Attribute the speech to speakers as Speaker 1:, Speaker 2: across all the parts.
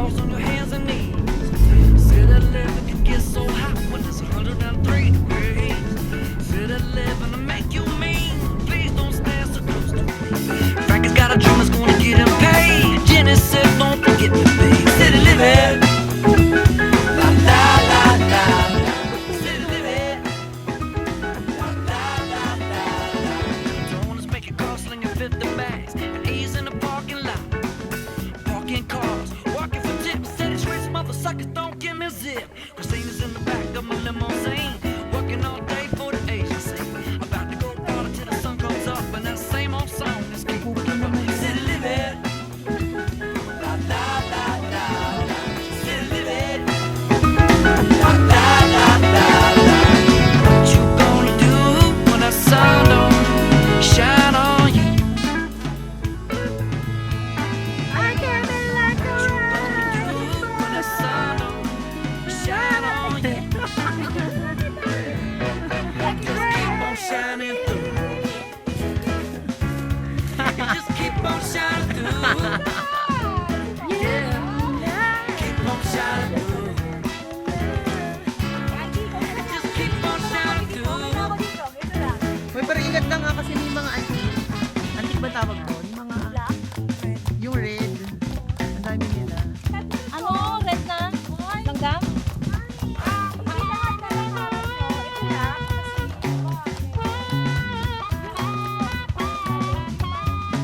Speaker 1: falls on your hands and knees. City living can get so hot when it's 103 degrees. City living to make you mean. Please don't stand so close to me. Frankie's got a dream that's gonna get him paid. Jenny said don't forget me, babe. City living. La la la la. City living. La la la la. Don't wanna make your car slinging 50 bags and ease in the parking lot. Parking cars, walking for tips. City streets, motherfuckers don't give me zip. Christina's in the back of my limousine, working all day for the agency. About to go party till the sun comes up, and that same old song is keep moving on. City living. La la la la. City living. La la la la. What you gonna do when the sun don't shine on you?
Speaker 2: I can't be like
Speaker 1: What you gonna do when the sun don't shine on you? Just keep on shining through. Just keep on shining through. Yeah, keep on shining through. Just keep on shining through.
Speaker 3: Uy, pero ingat lang nga kasi may mga antique. Antique ba tawag doon? Mga, yung red. Ang dami nila.
Speaker 2: Ano? Red na? Langgam?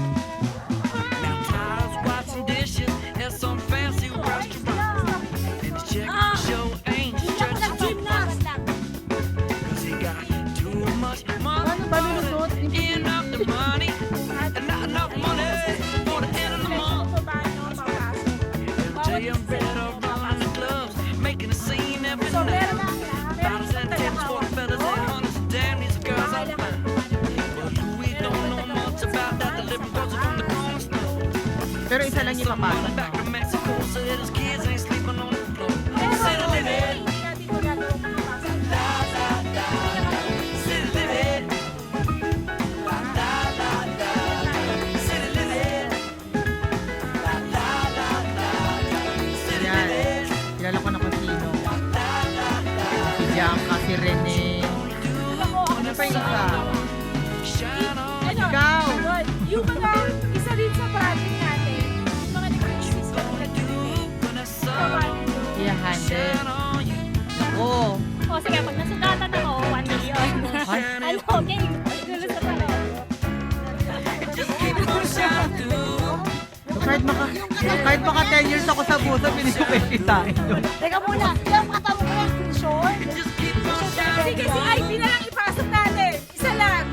Speaker 1: Now Tyler's washing dishes at some fancy restaurant, and his check show ain't stretching too far. 'Cause he got too much money,
Speaker 3: Paano lusot?
Speaker 1: enough the money, and not enough money for the end of the month. Every day I'm better running the clubs, making a scene every night. Bottles and tips for the fellas and hunters, damn these girls are fine. But Louis don't know much about that, the living goes from the corner store.
Speaker 3: Pero isa lang yung papasok.
Speaker 1: Running back to Mexico, said his kids ain't sleeping on the floor. City living. La la la. City living. La la la la. City living. La la la la. City
Speaker 3: Yan.
Speaker 1: living.
Speaker 3: Kilala ko na kung sino.
Speaker 1: La la la.
Speaker 3: Si Bianca, si Rene. Ano pa yung isa?
Speaker 1: Shine on.
Speaker 3: Ikaw!
Speaker 2: Yung mga isa rin sa project natin, yung mga nag-resist na
Speaker 1: When the sun
Speaker 3: Iyahandle.
Speaker 1: shine on you.
Speaker 3: Ako.
Speaker 2: O sige, pag nasugatan ako, 1 million.
Speaker 3: Ay.
Speaker 2: Ano, game. Gulo sa pala.
Speaker 1: Just keep on shining through.
Speaker 3: Kahit maka 10 years ako sa buso, pinipwede tayo.
Speaker 2: Teka muna, yung katawag ko yung screenshot.
Speaker 1: Just keep on shining
Speaker 2: Sige, si Ivy na lang ipasok natin. Isa lang.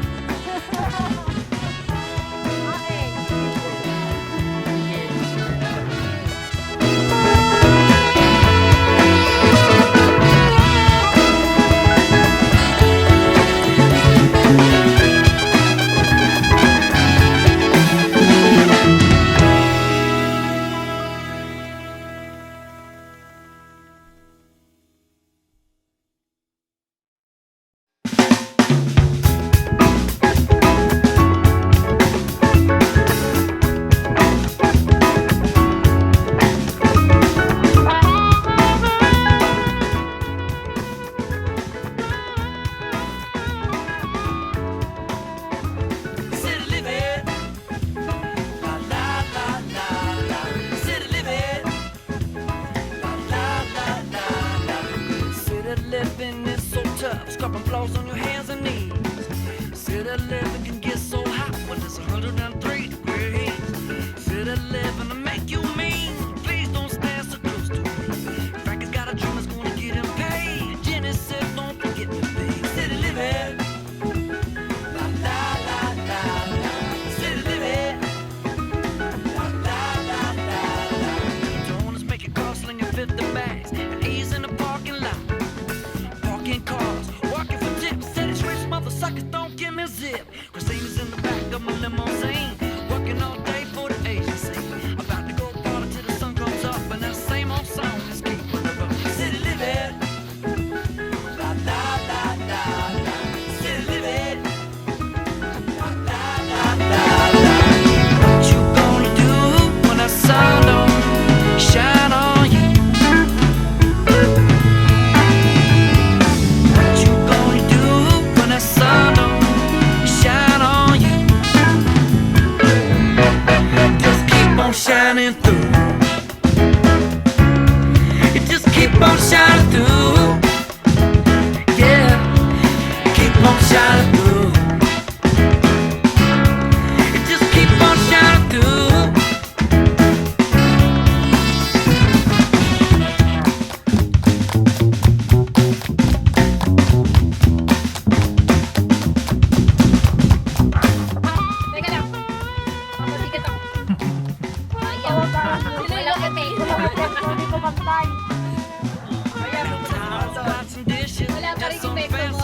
Speaker 1: on shining through. Yeah, keep on shining through. Just keep on shining through.
Speaker 2: Teka lang. Mabalikat ako. Ayaw. Wala ka tayo.
Speaker 1: Washing dishes,
Speaker 2: Wala pa rin
Speaker 1: just some
Speaker 2: epekto
Speaker 1: fast
Speaker 2: mo.